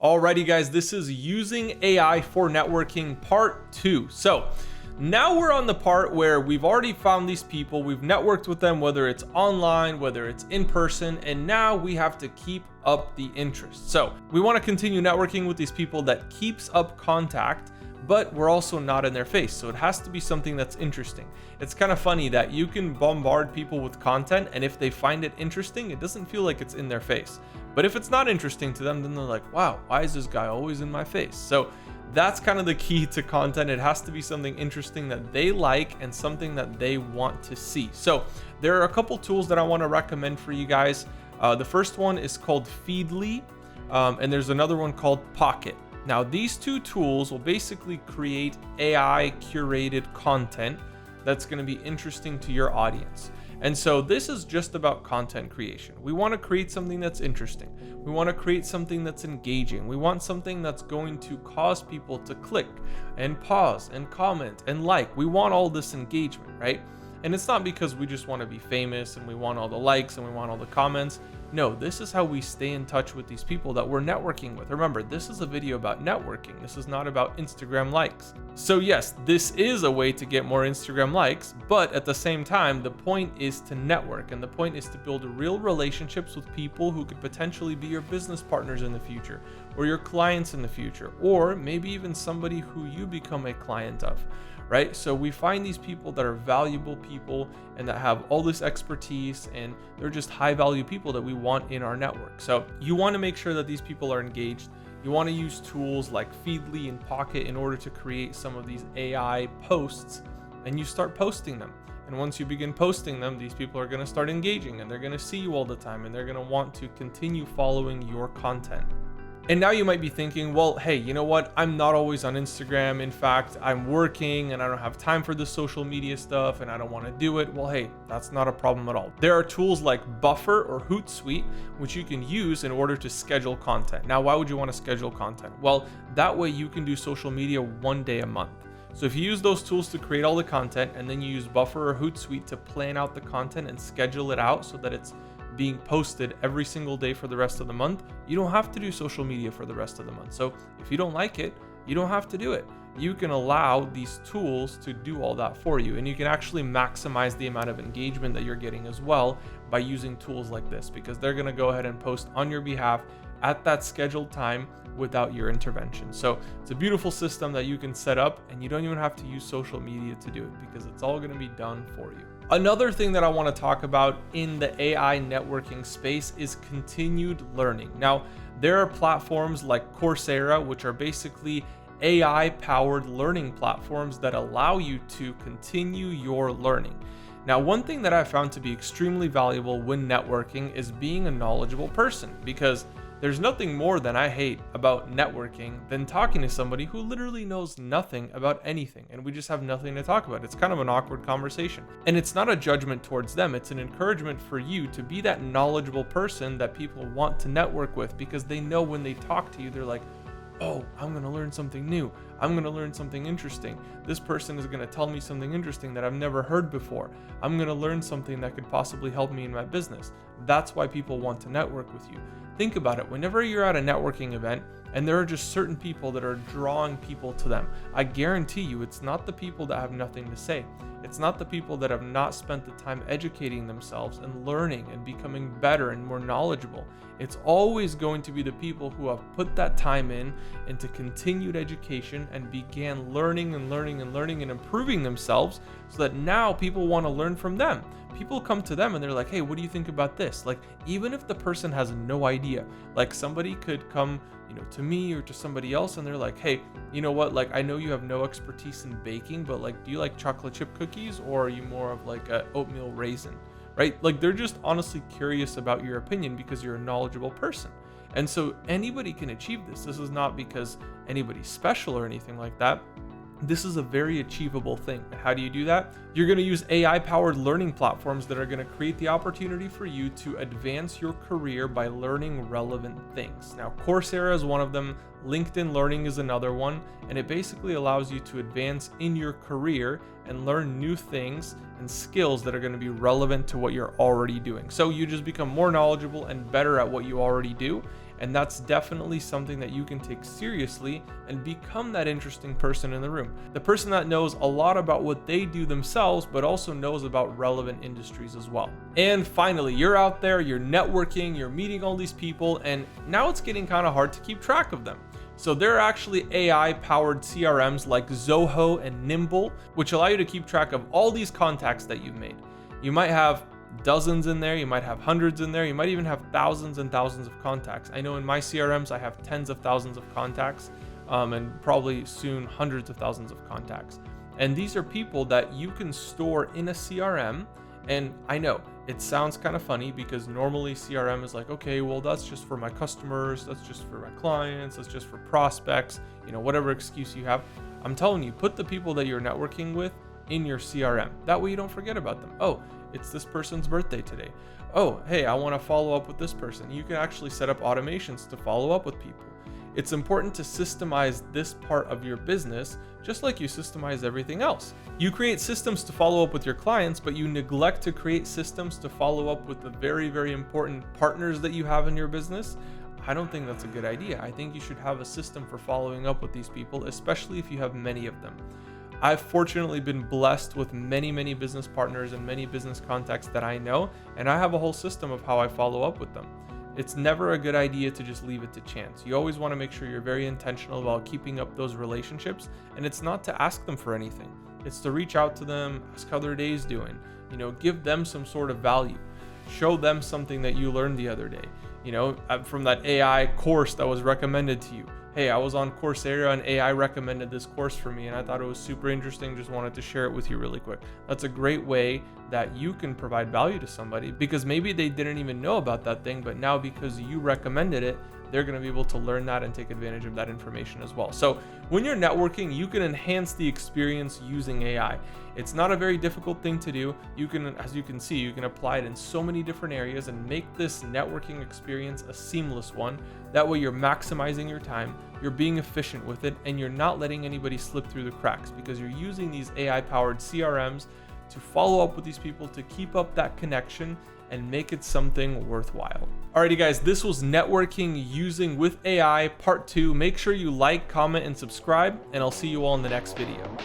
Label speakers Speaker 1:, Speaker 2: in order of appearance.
Speaker 1: Alrighty guys, this is using AI for networking part 2. So now we're on the part where we've already found these people, we've networked with them, whether it's online, whether it's in person, and now we have to keep up the interest. So we want to continue networking with these people that keeps up contact, but we're also not in their face. So it has to be something that's interesting. It's kind of funny that you can bombard people with content, and if they find it interesting, it doesn't feel like it's in their face. But if it's not interesting to them, then they're like, wow, why is this guy always in my face? So that's kind of the key to content. It has to be something interesting that they like and something that they want to see. So there are a couple tools that I want to recommend for you guys. The first one is called Feedly, and there's another one called Pocket. Now, these two tools will basically create AI curated content that's going to be interesting to your audience. And so this is just about content creation. We want to create something that's interesting. We want to create something that's engaging. We want something that's going to cause people to click and pause and comment and like. We want all this engagement, right? And it's not because we just want to be famous and we want all the likes and we want all the comments. No, this is how we stay in touch with these people that we're networking with. Remember, this is a video about networking. This is not about Instagram likes. So yes, this is a way to get more Instagram likes, but at the same time, the point is to network, and the point is to build real relationships with people who could potentially be your business partners in the future, or your clients in the future, or maybe even somebody who you become a client of. Right? So we find these people that are valuable people and that have all this expertise, and they're just high value people that we want in our network. So you want to make sure that these people are engaged. You want to use tools like Feedly and Pocket in order to create some of these AI posts, and you start posting them. And once you begin posting them, these people are going to start engaging, and they're going to see you all the time, and they're going to want to continue following your content. And now you might be thinking, well, hey, you know what? I'm not always on Instagram. In fact, I'm working and I don't have time for the social media stuff and I don't want to do it. Well, hey, that's not a problem at all. There are tools like Buffer or Hootsuite, which you can use in order to schedule content. Now, why would you want to schedule content? Well, that way you can do social media one day a month. So if you use those tools to create all the content, and then you use Buffer or Hootsuite to plan out the content and schedule it out so that it's being posted every single day for the rest of the month, you don't have to do social media for the rest of the month. So if you don't like it, you don't have to do it. You can allow these tools to do all that for you, and you can actually maximize the amount of engagement that you're getting as well by using tools like this, because they're going to go ahead and post on your behalf at that scheduled time without your intervention. So it's a beautiful system that you can set up, and you don't even have to use social media to do it, because it's all going to be done for you. Another thing that I want to talk about in the AI networking space is continued learning. Now, there are platforms like Coursera, which are basically AI-powered learning platforms that allow you to continue your learning. Now, one thing that I found to be extremely valuable when networking is being a knowledgeable person, because there's nothing more than I hate about networking than talking to somebody who literally knows nothing about anything, and we just have nothing to talk about. It's kind of an awkward conversation. And it's not a judgment towards them. It's an encouragement for you to be that knowledgeable person that people want to network with, because they know when they talk to you, they're like, oh, I'm going to learn something new. I'm going to learn something interesting. This person is going to tell me something interesting that I've never heard before. I'm going to learn something that could possibly help me in my business. That's why people want to network with you. Think about it. Whenever you're at a networking event and there are just certain people that are drawing people to them, I guarantee you it's not the people that have nothing to say. It's not the people that have not spent the time educating themselves and learning and becoming better and more knowledgeable. It's always going to be the people who have put that time in into continued education and began learning and improving themselves, so that now people want to learn from them. People come to them and they're like, hey, what do you think about this? Like, even if the person has no idea, like somebody could come, to me or to somebody else, and they're like, hey, you know what? Like, I know you have no expertise in baking, but like, do you like chocolate chip cookies, or are you more of like a oatmeal raisin, right? Like, they're just honestly curious about your opinion because you're a knowledgeable person. And so anybody can achieve this. This is not because anybody's special or anything like that. This is a very achievable thing. How do you do that? You're going to use AI-powered learning platforms that are going to create the opportunity for you to advance your career by learning relevant things. Now, Coursera is one of them. LinkedIn Learning is another one, and it basically allows you to advance in your career and learn new things and skills that are going to be relevant to what you're already doing. So you just become more knowledgeable and better at what you already do, And that's definitely something that you can take seriously and become that interesting person in the room. The person that knows a lot about what they do themselves, but also knows about relevant industries as well. And finally, you're out there, you're networking, you're meeting all these people, and now it's getting kind of hard to keep track of them. So there are actually AI-powered CRMs like Zoho and Nimble, which allow you to keep track of all these contacts that you've made. You might have dozens in there, you might have hundreds in there, you might even have thousands and thousands of contacts. I know in my CRMs, I have tens of thousands of contacts, and probably soon hundreds of thousands of contacts. And these are people that you can store in a CRM. And I know it sounds kind of funny because normally CRM is like, okay, well, that's just for my customers, that's just for my clients, that's just for prospects, whatever excuse you have. I'm telling you, put the people that you're networking with in your CRM. That way you don't forget about them. Oh, it's this person's birthday today. Oh, hey, I want to follow up with this person. You can actually set up automations to follow up with people. It's important to systemize this part of your business, just like you systemize everything else. You create systems to follow up with your clients, but you neglect to create systems to follow up with the very, very important partners that you have in your business. I don't think that's a good idea. I think you should have a system for following up with these people, especially if you have many of them. I've fortunately been blessed with many, many business partners and many business contacts that I know, and I have a whole system of how I follow up with them. It's never a good idea to just leave it to chance. You always want to make sure you're very intentional about keeping up those relationships, and it's not to ask them for anything. It's to reach out to them, ask how their day's doing, give them some sort of value. Show them something that you learned the other day, from that AI course that was recommended to you. Hey, I was on Coursera and AI recommended this course for me and I thought it was super interesting. Just wanted to share it with you really quick. That's a great way that you can provide value to somebody because maybe they didn't even know about that thing, but now because you recommended it, they're going to be able to learn that and take advantage of that information as well. So when you're networking, you can enhance the experience using AI. It's not a very difficult thing to do. As you can see, you can apply it in so many different areas and make this networking experience a seamless one. That way you're maximizing your time, you're being efficient with it, and you're not letting anybody slip through the cracks because you're using these AI-powered CRMs to follow up with these people, to keep up that connection and make it something worthwhile. Alrighty guys, this was networking using with AI part 2. Make sure you like, comment, and subscribe, and I'll see you all in the next video.